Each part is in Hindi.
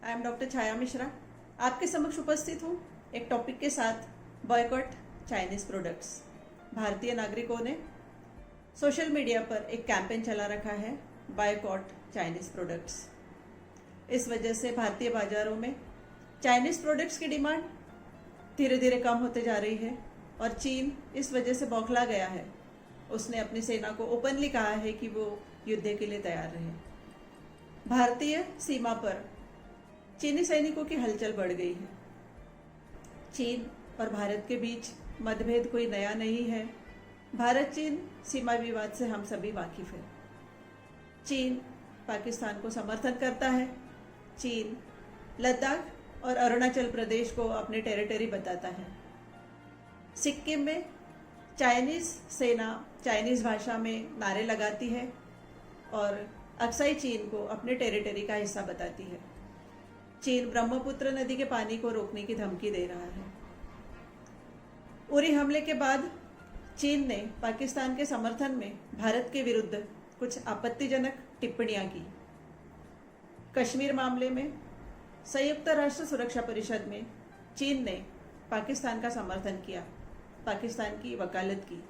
आई एम डॉक्टर छाया मिश्रा। आपके समक्ष उपस्थित हूँ एक टॉपिक के साथ, बॉयकॉट चाइनीज प्रोडक्ट्स। भारतीय नागरिकों ने सोशल मीडिया पर एक कैंपेन चला रखा है, बॉयकॉट चाइनीज प्रोडक्ट्स। इस वजह से भारतीय बाजारों में चाइनीज प्रोडक्ट्स की डिमांड धीरे धीरे कम होते जा रही है और चीन इस वजह से बौखला गया है। उसने अपनी सेना को ओपनली कहा है कि वो युद्ध के लिए तैयार रहे। भारतीय सीमा पर चीनी सैनिकों की हलचल बढ़ गई है। चीन और भारत के बीच मतभेद कोई नया नहीं है। भारत चीन सीमा विवाद से हम सभी वाकिफ हैं। चीन पाकिस्तान को समर्थन करता है। चीन लद्दाख और अरुणाचल प्रदेश को अपने टेरिटरी बताता है। सिक्किम में चाइनीज सेना चाइनीज भाषा में नारे लगाती है और अक्साई चीन को अपने टेरिटरी का हिस्सा बताती है। चीन ब्रह्मपुत्र नदी के पानी को रोकने की धमकी दे रहा है। उरी हमले के बाद चीन ने पाकिस्तान के समर्थन में भारत के विरुद्ध कुछ आपत्तिजनक टिप्पणियां की। कश्मीर मामले में संयुक्त राष्ट्र सुरक्षा परिषद में चीन ने पाकिस्तान का समर्थन किया, पाकिस्तान की वकालत की।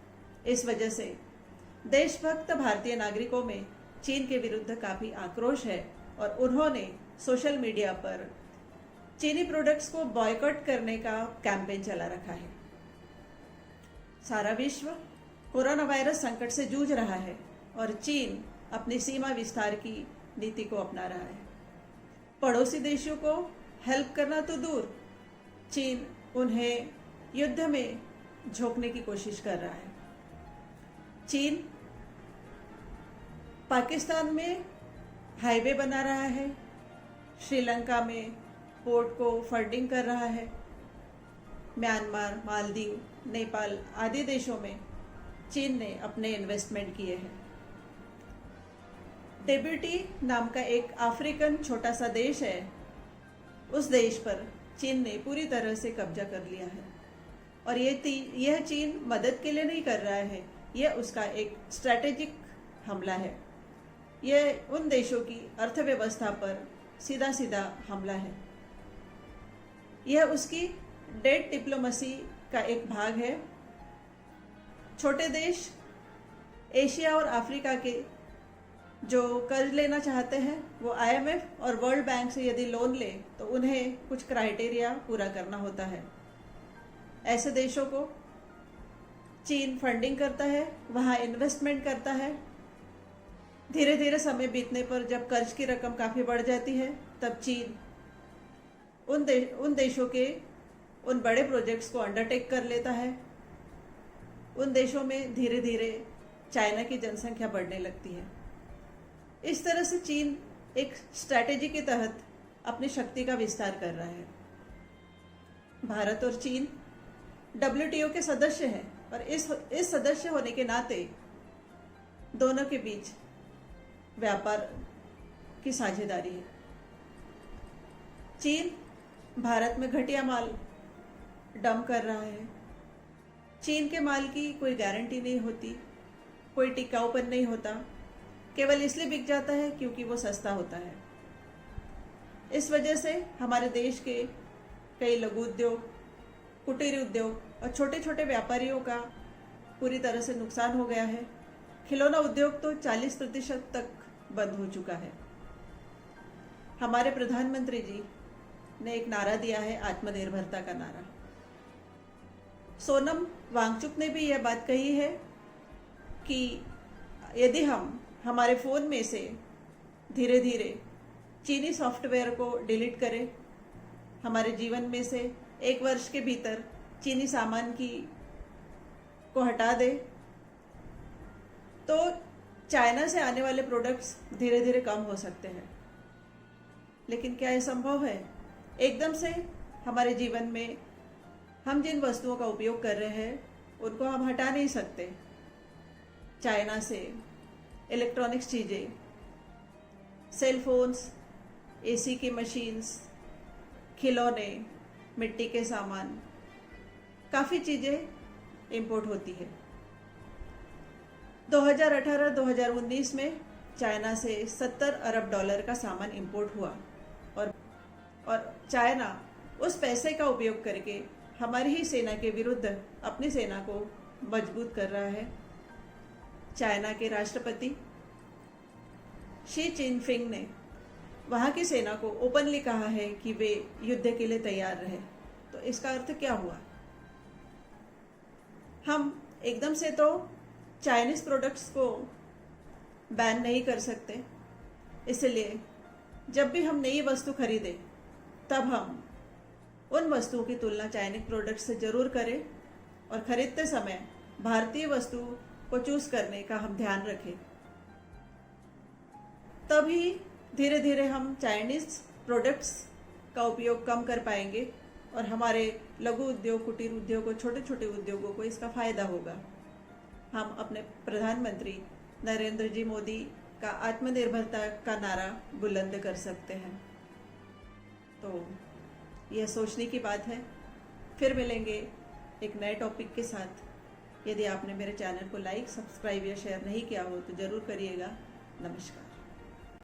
इस वजह से देशभक्त भारतीय नागरिकों में चीन के विरुद्ध काफी आक्रोश है और उन्होंने सोशल मीडिया पर चीनी प्रोडक्ट्स को बॉयकॉट करने का कैंपेन चला रखा है। सारा विश्व कोरोना वायरस संकट से जूझ रहा है और चीन अपनी सीमा विस्तार की नीति को अपना रहा है। पड़ोसी देशों को हेल्प करना तो दूर, चीन उन्हें युद्ध में झोंकने की कोशिश कर रहा है। चीन पाकिस्तान में हाईवे बना रहा है, श्रीलंका में पोर्ट को फंडिंग कर रहा है, म्यांमार, मालदीव, नेपाल आदि देशों में चीन ने अपने इन्वेस्टमेंट किए हैं। डेब्यूटी नाम का एक अफ्रीकन छोटा सा देश है, उस देश पर चीन ने पूरी तरह से कब्जा कर लिया है और यह चीन मदद के लिए नहीं कर रहा है, यह उसका एक स्ट्रैटेजिक हमला है। यह उन देशों की अर्थव्यवस्था पर सीधा सीधा हमला है। यह उसकी डेट डिप्लोमेसी का एक भाग है। छोटे देश एशिया और अफ्रीका के जो कर्ज लेना चाहते हैं वो IMF और वर्ल्ड बैंक से यदि लोन ले तो उन्हें कुछ क्राइटेरिया पूरा करना होता है। ऐसे देशों को चीन फंडिंग करता है, वहाँ इन्वेस्टमेंट करता है। धीरे धीरे समय बीतने पर जब कर्ज की रकम काफ़ी बढ़ जाती है तब चीन उन देशों के उन बड़े प्रोजेक्ट्स को अंडरटेक कर लेता है। उन देशों में धीरे धीरे चाइना की जनसंख्या बढ़ने लगती है। इस तरह से चीन एक स्ट्रैटेजी के तहत अपनी शक्ति का विस्तार कर रहा है। भारत और चीन WTO के सदस्य हैं और इस सदस्य होने के नाते दोनों के बीच व्यापार की साझेदारी है। चीन भारत में घटिया माल डंप कर रहा है। चीन के माल की कोई गारंटी नहीं होती, कोई टिकाऊपन नहीं होता, केवल इसलिए बिक जाता है क्योंकि वो सस्ता होता है। इस वजह से हमारे देश के कई लघु उद्योग, कुटीर उद्योग और छोटे छोटे व्यापारियों का पूरी तरह से नुकसान हो गया है। खिलौना उद्योग तो 40% तक बंद हो चुका है। हमारे प्रधानमंत्री जी ने एक नारा दिया है, आत्मनिर्भरता का नारा। सोनम वांगचुक ने भी यह बात कही है कि यदि हम हमारे फ़ोन में से धीरे धीरे चीनी सॉफ्टवेयर को डिलीट करें, हमारे जीवन में से 1 वर्ष के भीतर चीनी सामान को हटा दें, तो चाइना से आने वाले प्रोडक्ट्स धीरे धीरे कम हो सकते हैं। लेकिन क्या यह संभव है? एकदम से हमारे जीवन में हम जिन वस्तुओं का उपयोग कर रहे हैं उनको हम हटा नहीं सकते। चाइना से इलेक्ट्रॉनिक्स चीज़ें, सेल फोन्स, AC की मशीन्स, खिलौने, मिट्टी के सामान, काफ़ी चीज़ें इंपोर्ट होती है। 2018-2019 में चाइना से $70 अरब का सामान इंपोर्ट हुआ और और चाइना उस पैसे का उपयोग करके हमारी ही सेना के विरुद्ध अपनी सेना को मजबूत कर रहा है। चाइना के राष्ट्रपति शी चिनफिंग ने वहाँ की सेना को ओपनली कहा है कि वे युद्ध के लिए तैयार रहे। तो इसका अर्थ क्या हुआ? हम एकदम से तो चाइनीज प्रोडक्ट्स को बैन नहीं कर सकते, इसलिए जब भी हम नई वस्तु खरीदें तब हम उन वस्तुओं की तुलना चाइनीज प्रोडक्ट से जरूर करें और खरीदते समय भारतीय वस्तु को चूज करने का हम ध्यान रखें। तभी धीरे धीरे हम चाइनीज प्रोडक्ट्स का उपयोग कम कर पाएंगे और हमारे लघु उद्योग, कुटीर उद्योग और छोटे छोटे उद्योगों को इसका फायदा होगा। हम अपने प्रधानमंत्री नरेंद्र जी मोदी का आत्मनिर्भरता का नारा बुलंद कर सकते हैं। तो यह सोचने की बात है। फिर मिलेंगे एक नए टॉपिक के साथ। यदि आपने मेरे चैनल को लाइक, सब्सक्राइब या शेयर नहीं किया हो तो ज़रूर करिएगा। नमस्कार।